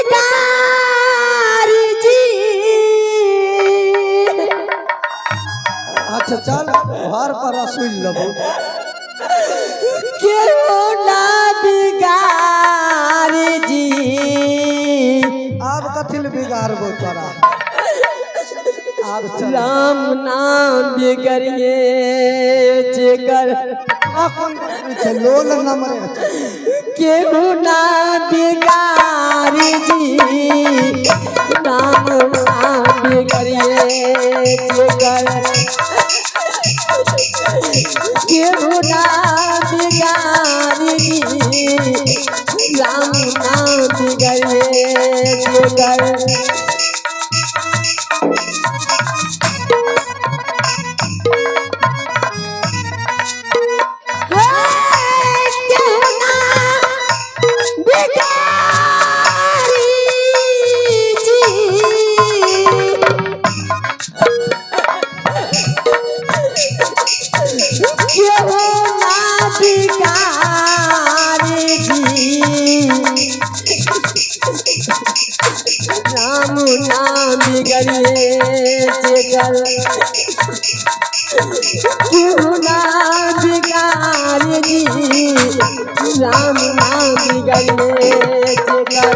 बिगारी जी। अच्छा चल घर पर सुन लबो केहू ना बिगारी जी। अब कथिल बिगाड़बो तोरा अब चल राम नाम बिगड़िए जेकर अपन लोल नमरे केहू ना बिगारी जी। राम नाम बिगड़िए जेकर केहू ना बिगारी जी। राम नाम बिगड़िए जेकर राम नाम बिगड़िए जेकर केहू ना बिगारी जी। राम नाम बिगड़िए जेकर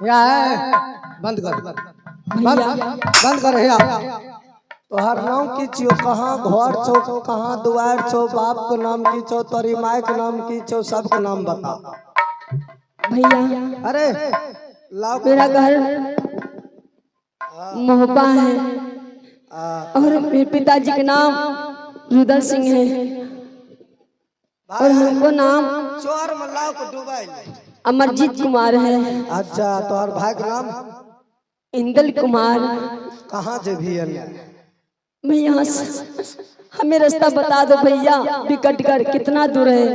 या बंद कर बंद कर या तोहर नाम की छियो कहाँ घर छो कहाँ दुआर छो बाप के नाम की छो तोरी माय के नाम की छो सबके नाम बता भैया। अरे लाओ मेरा घर मोहब्बा है और मेरे पिताजी के नाम रुदल सिंह है और हमको नाम चोर मल्लाह को डुबाई अमरजीत कुमार है। अच्छा तोहर भाई के नाम इंदल कुमार। कहाँ जे भी है मैं यहाँ से हमें रास्ता बता दो भैया। विकटगढ़ कितना दूर है?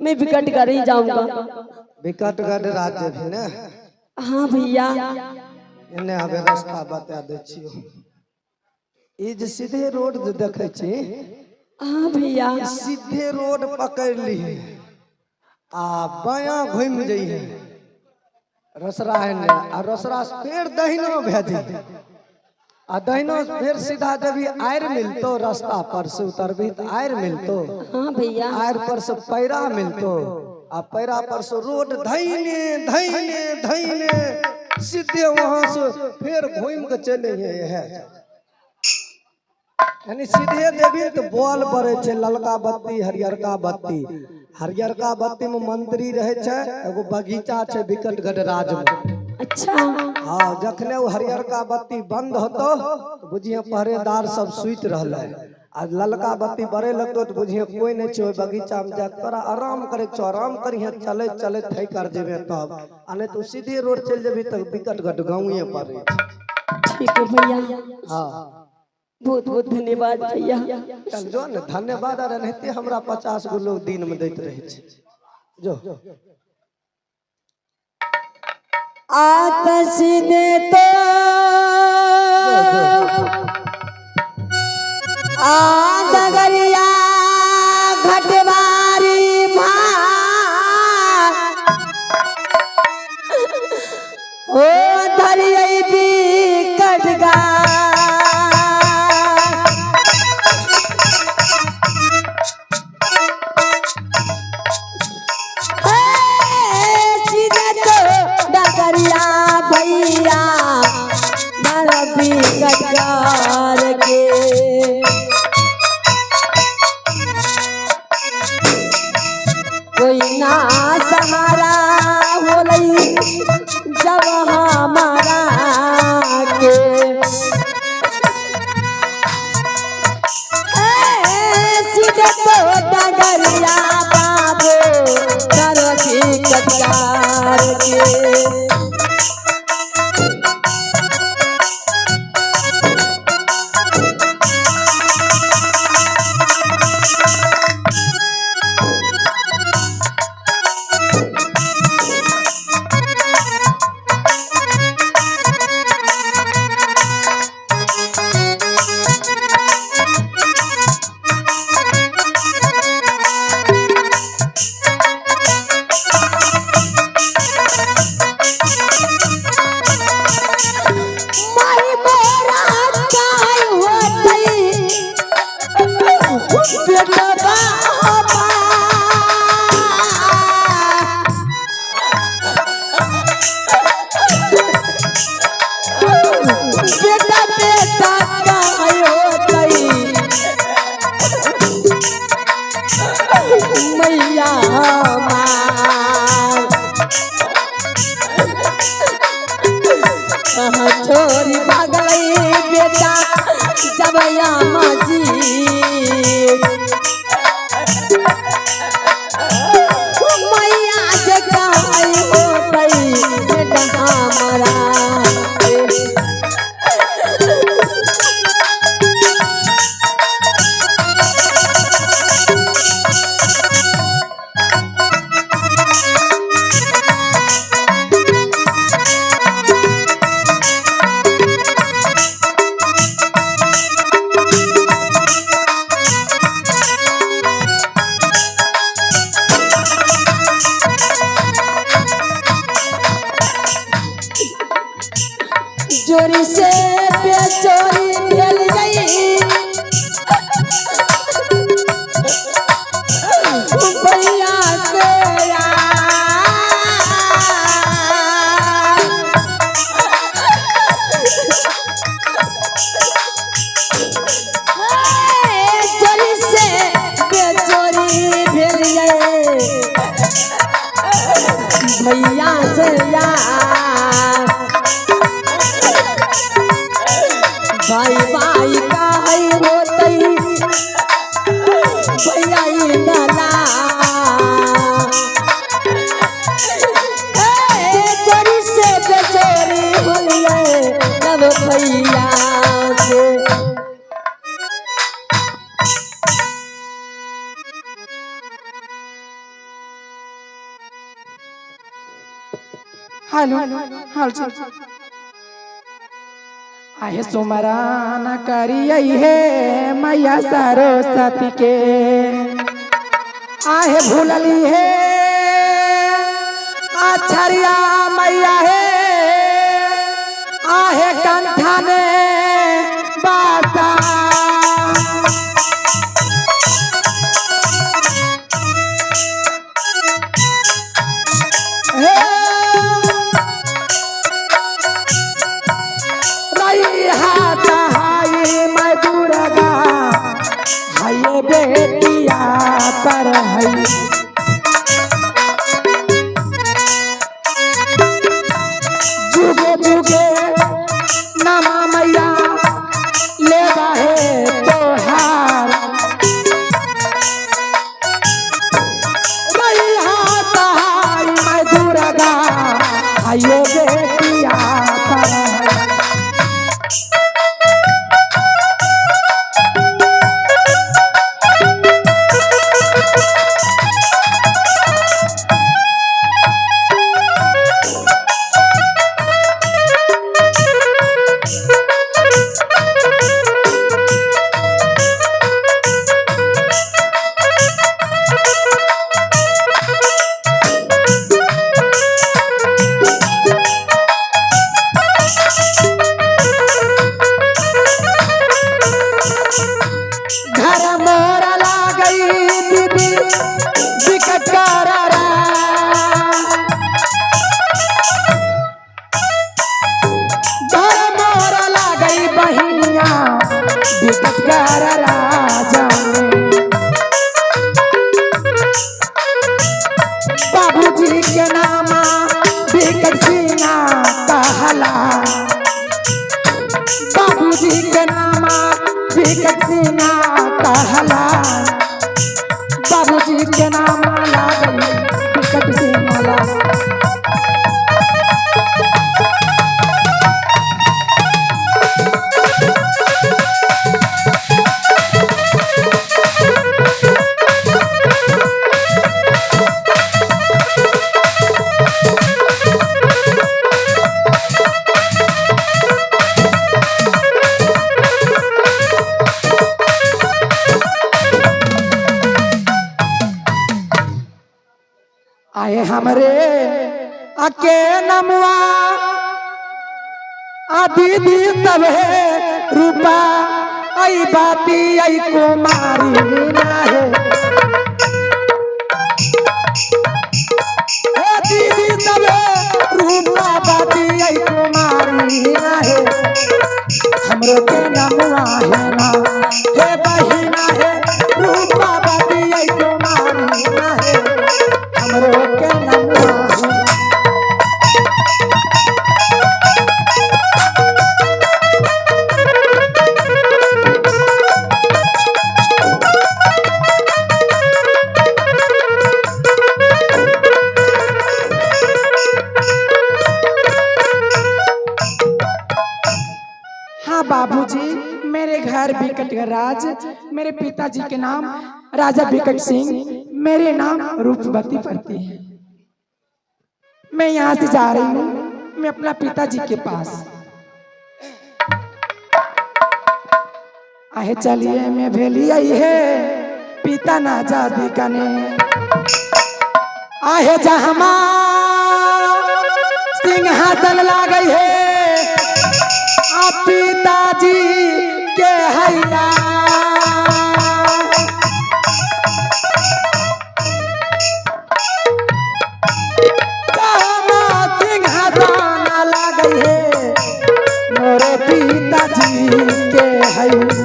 मैं विकटगढ़ ही जाऊंगा। विकटगढ़ राज्य भी ने हाँ भैया। इन्हें हमें रास्ता बता दे छियो ई जे सीधे रोड जे देखे छी हाँ भैया। सीधे रोड पकड़ ली आ बायां घूम जाइए रसरा है ने आ रसरा से फिर दहिना भेजी आ दहिना से फिर सीधा जब आयर मिलतो रास्ता पर से उतरबी तो आयर मिलतो। हाँ भैया। आयर पर से पैरा मिलतो आ पैरा पर से रोड धैने धैने धैने सीधे वहां से फिर घूम के चले है यानी सीधे देवी तो बॉल पड़े छे ललका बत्ती हरियरका बत्ती में मंत्री रहे छे एगो बगीचा छे विकटगढ़ राज में। अच्छा। हाँ जखने वो हरियरका बत्ती बंद होतो तो बुझिए पहरेदार सब सुत रहले आ ललका बत्ती बड़े लगतो तो बुझिए कोई नहीं छे बगीचा में जा तोरा आराम करे छो आराम करिए चले चले थई कर जेबे तब आ नहीं तो सीधे रोड चल जेबी तक विकटगढ़ गांवे पड़े। ठीक है भैया। हाँ बहुत बहुत धन्यवाद भैया। चल जो न धन्यवाद आ रहते हमरा 50 गो लोग दिन में देते रहे छे जो आतश ने तो आदगरिया घटवारी माँ ओ धरियई विकटगढ़ भैया विकटगढ़ के कोई ना सहारा होलई जब हमारा के सीधे तो डगरिया बाबू कर विकटगढ़ के गवया माजी मैया जगाई हो पई हमारा चोरी से बेचोरी भेल गई भैया से चोरी से बेचोरी भेल गई भैया से भाई भाई का है होतई भैया नाला चोरी से बेचोरी होलिए तब भैया से हेलो हाल चाल आहे सुमरान करियै हे मैया सरस्वती के आहे भूलली हे अछरिया मैया हे आहे कंठा ने बासा बेटिया पर है जुगे जुगे नमा मैया ले रहे तोहार रही हाथ हाय मैं दुर्गा आइए बेटिया पर है बाबूजी के नामा बिकट सीना कहला बाबूजी के नामा बिकट सीना कहला बाबूजी के नामा लागल बिकट सीना आए हमरे अके नमुआ दीदी सब है रूपा आई बाती आई कुमारी ना है दीदी सब है रूपा बाती आई कुमारी ना है हमरो के नमुआ है ना हे बहिना है रूपा बाती आई कुमारी ना है हमरो के नमुआ है घर बिकटगढ़ राज। मेरे पिताजी के नाम राजा बिकट सिंह, मेरे नाम रूपवती पड़ती है। मैं यहाँ से जा रही हूँ, मैं अपना पिताजी के पास। आहे चलिए मैं भेली आई है पिता ना जादी कने। आहे जहमा सिंहासन ला गई है आप पिताजी के हैया। जहमा सिंहासन ला गई है मोरे पिताजी के हैया।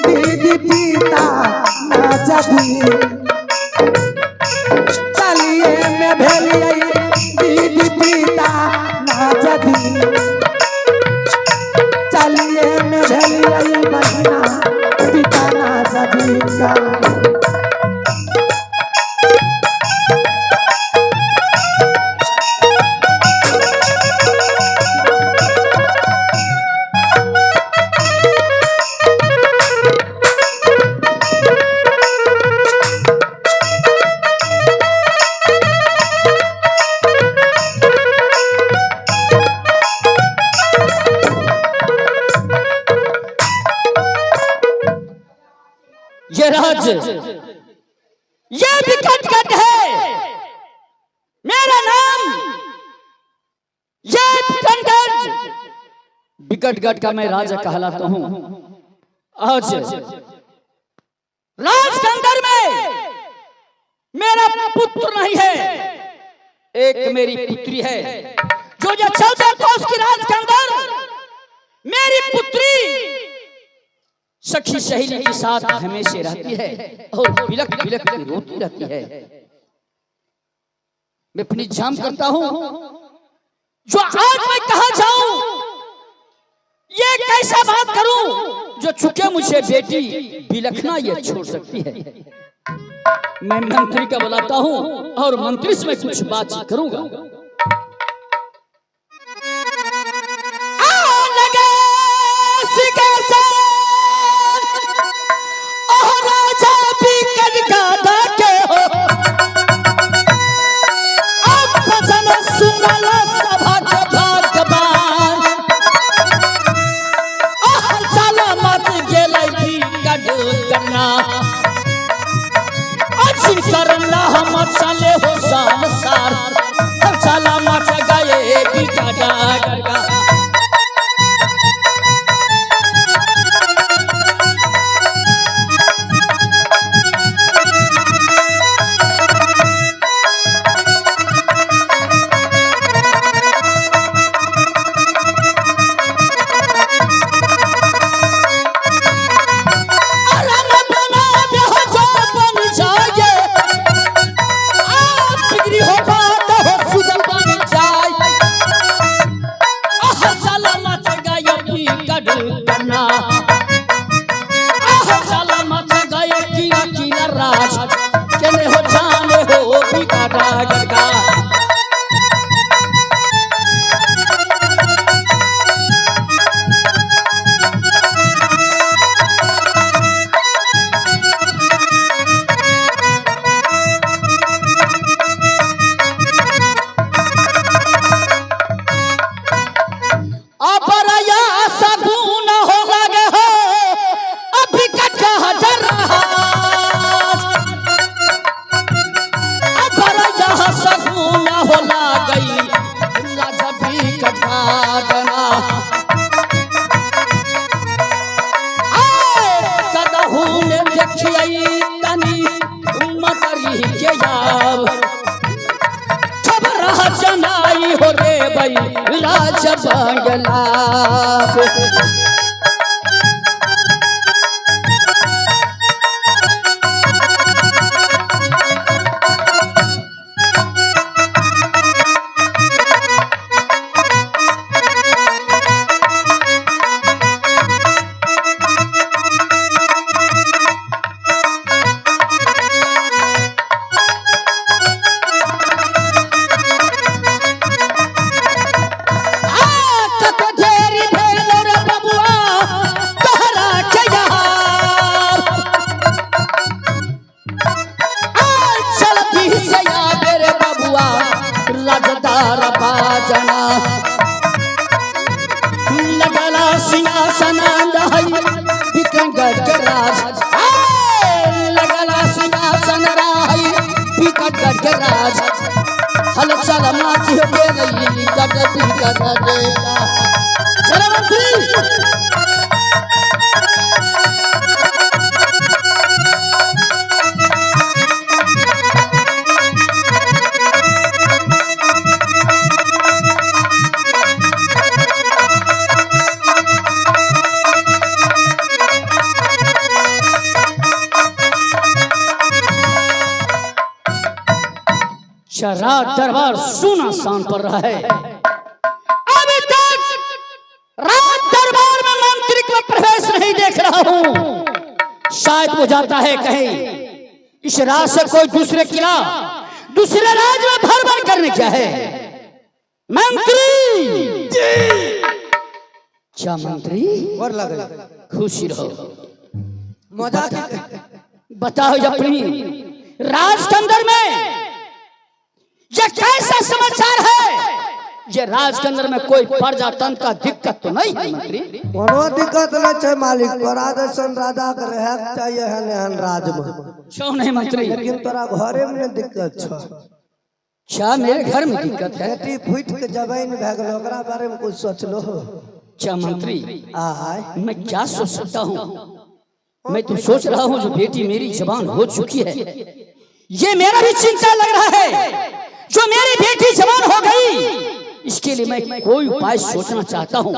दीदी पिता ना जदी चलिए मैं भेलिए दीदी पिता ना जदी। चलिए मैं भेलिए बहिना पिता ना जदी का। ये राज ये बिकटगढ़ है, मेरा नाम ये बिकटगढ़। बिकटगढ़ का मैं राजा कहलाता हूँ। आज राज के अंदर में मेरा पुत्र नहीं है, एक मेरी पुत्री है जो ये चलते तो उसकी राज के अंदर मेरी पुत्री सखी सहेली के साथ हमेशा रहती है और बिलक बिलक के रोती रहती है। मैं अपनी जाम करता हूं जो आज मैं कहां जाऊं, ये कैसा बात करूं जो चुके मुझे बेटी बिलखना ये छोड़ सकती है। मैं मंत्री का बुलाता हूं और मंत्री से मैं कुछ बातचीत करूंगा। करना हम चले हो साल सार चला मच गए बिकटगढ़ का। हो रे भाई लाज बंगला हल चल माची के रही कटती कटते चलो मंत्री रात दरबार सुना शान पड़ रहा है। अभी तक रात दरबार में मंत्री का प्रवेश नहीं देख रहा हूं। शायद वो जाता है कहीं इस राज से कोई दूसरे किला दूसरे राज्य में भर भर करने क्या है। मंत्री क्या मंत्री और लग खुशी रहो मजाक बताओ अपनी राज के अंदर में ये कैसा समाचार है। ये राज के अंदर में कोई प्रजातंत्र का दिक्कत तो नहीं है मंत्री। कोनो दिक्कत नहीं है मालिक, तोरा जैसन राजा के रहे चाहिए है नेहन राज में। क्यों नहीं मंत्री? लेकिन तोरा घरे में दिक्कत छ। क्या मेरे घर में दिक्कत है? बेटी फूट के जबाइन भे गेल, ओकरा बारे में कुछ सोच लो। क्या मंत्री आय मैं क्या सोच सकता हूँ। मैं तो सोच रहा हूँ जो बेटी मेरी जवान हो चुकी है, ये मेरा भी चिंता लग रहा है। जो मेरी बेटी जवान हो गई इसके लिए मैं कोई उपाय सोचना चाहता हूँ,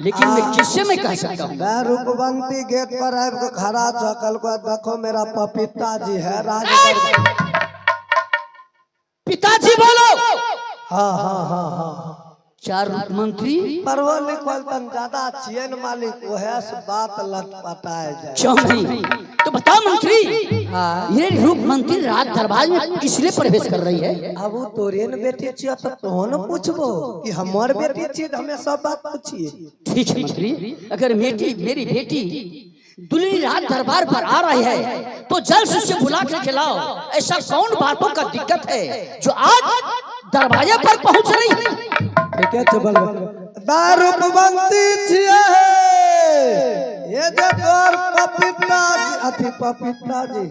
लेकिन मैं किससे मैं कह सकता हूँ। रूपवंती गेट पर आब के खड़ा छ, कल को देखो मेरा पपीता जी है राज। पिताजी बोलो। हाँ हाँ हाँ हाँ चार मंत्री पढ़ो लिखल तन ज्यादा छिए न मालिक, वह से बात लटपटाए जाए। क्यों नहीं? तो बताओ मंत्री, ये रूप मंत्री रात दरबार में किस लिए प्रवेश कर रही है? अब वो तोरे न बेटी छिए तो तो न पूछबो कि हमर बेटी छिए, हमें सब बात पूछिए। ठीक है मंत्री, अगर मेरी बेटी दुल्हन रात दरबार पर आ रही है तो जल्द से उसे बुला कर खिलाओ। ऐसा कौन बातों का दिक्कत है जो आज दरवाजे पर पहुंच रही है? ठीक है चल रूपवंती छिए ये जे तोर पपीता जी अथी पपीता जी।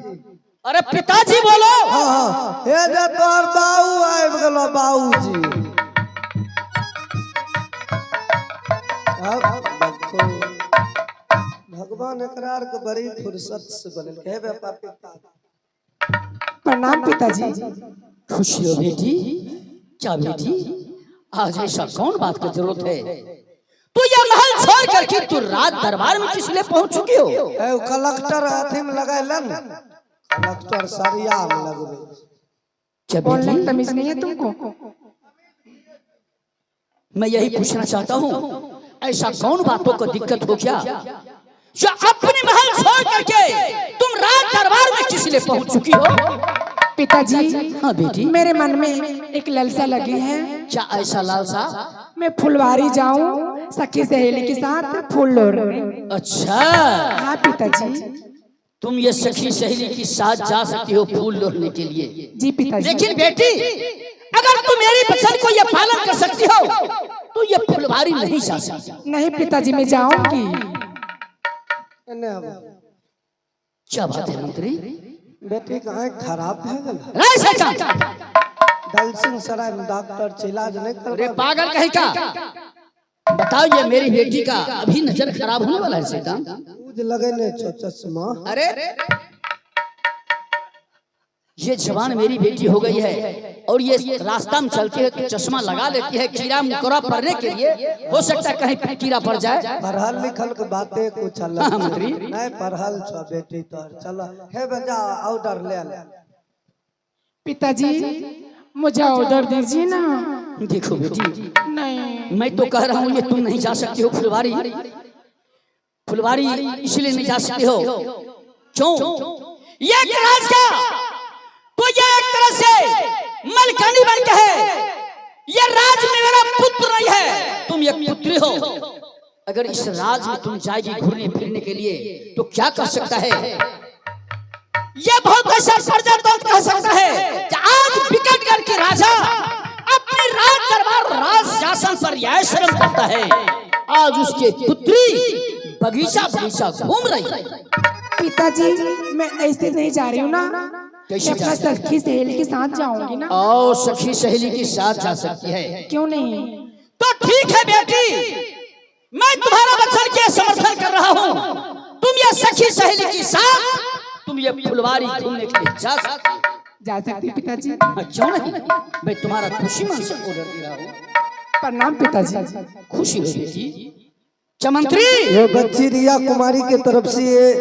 अरे पिताजी बोलो। हाँ ये जे तोर बाऊ आबि गेलो बाऊजी। अब देखो भगवान एकरार के बड़ी फुर्सत से बनल के बे पपीता। प्रणाम पिताजी। खुशी हो बेटी। क्या बेटी आज ऐसा कौन बात की जरूरत है? तू ये महल छोड़ करके तू रात दरबार में किस लिए पहुंच चुकी हो? ए कलेक्टर अथी में लगाइलन, कलेक्टर सरिया में लगबे। क्या बोलने बेटी की तमीज नहीं है तुमको? मैं यही पूछना चाहता हूँ, ऐसा कौन बातों को दिक्कत हो क्या जो अपने महल छोड़ करके तुम रात दरबार में किस लिए पहुंच चुकी हो? पिताजी हाँ बेटी। मेरे मन में एक लालसा लगी है। क्या ऐसा लालसा? मैं फुलवारी जाऊं सखी सहेली के साथ फूल लोड़ने। अच्छा हाँ पिताजी। तुम ये सखी सहेली के साथ जा सकती हो फूल लोड़ने के लिए। जी पिताजी। लेकिन बेटी अगर तुम मेरी वचन को ये पालन कर सकती हो तो ये फुलवारी नहीं जा सकती। नहीं पिताजी मैं जाऊंगी। क्या बात है मंत्री? बेटी का आँख खराब है गेल। दलसिंह सराय में डॉक्टर से इलाज नहीं कर। अरे पागल कहीं का? बताओ ये मेरी बेटी का अभी नजर खराब होने वाला है शैतान। पूज लगेने छ चश्मा। अरे ये जवान मेरी बेटी हो गई है और ये रास्ता में चलती है तो चश्मा लगा लेती है कीड़ा मकोड़ा पड़ने के लिए। हो सकता है कहीं कीड़ा पड़ जाए। पढ़ल लिखल के बातें कुछ अलग हाँ, मंत्री। नहीं पढ़ल छ बेटी तोर। चलो हे बजा ऑर्डर ले ले। पिताजी मुझे ऑर्डर दीजिए ना। देखो बेटी नहीं मैं तो कह रहा हूँ ये तुम नहीं जा सकती हो फुलवारी। फुलवारी इसलिए नहीं जा सकती हो क्यों? ये राज का तो ये एक तरह से मलकानी बन के है। ये राज में मेरा पुत्र नहीं है, तुम एक पुत्री हो। अगर इस राज में तुम जाएगी घूमने फिरने के लिए तो क्या कर सकता है? ये बहुत ऐसा प्रजातंत्र कह सकता है कि आज विकट करके राजा अपने राज दरबार राज शासन पर यह शर्म करता है। आज उसके पुत्री बगीचा बगीचा घूम रही है। पिताजी मैं ऐसे नहीं जा रही हूँ ना। कैसे मैं जा अपना सकती सखी सहेली के साथ जाऊंगी ना। है? आओ सखी सहेली के साथ जा सकती है। क्यों नहीं? तो ठीक है बेटी, मैं तुम्हारा वचन के समर्थन कर रहा हूँ। तुम ये सखी सहेली के साथ तुम ये फुलवारी घूमने के लिए जा सकती हो। जा सकती पिताजी। क्यों नहीं, मैं तुम्हारा खुशी मन से ऑर्डर दे रहा हूँ। प्रणाम पिताजी। खुशी हो बेटी। चमंत्री ये बच्ची रिया कुमारी की तरफ से ये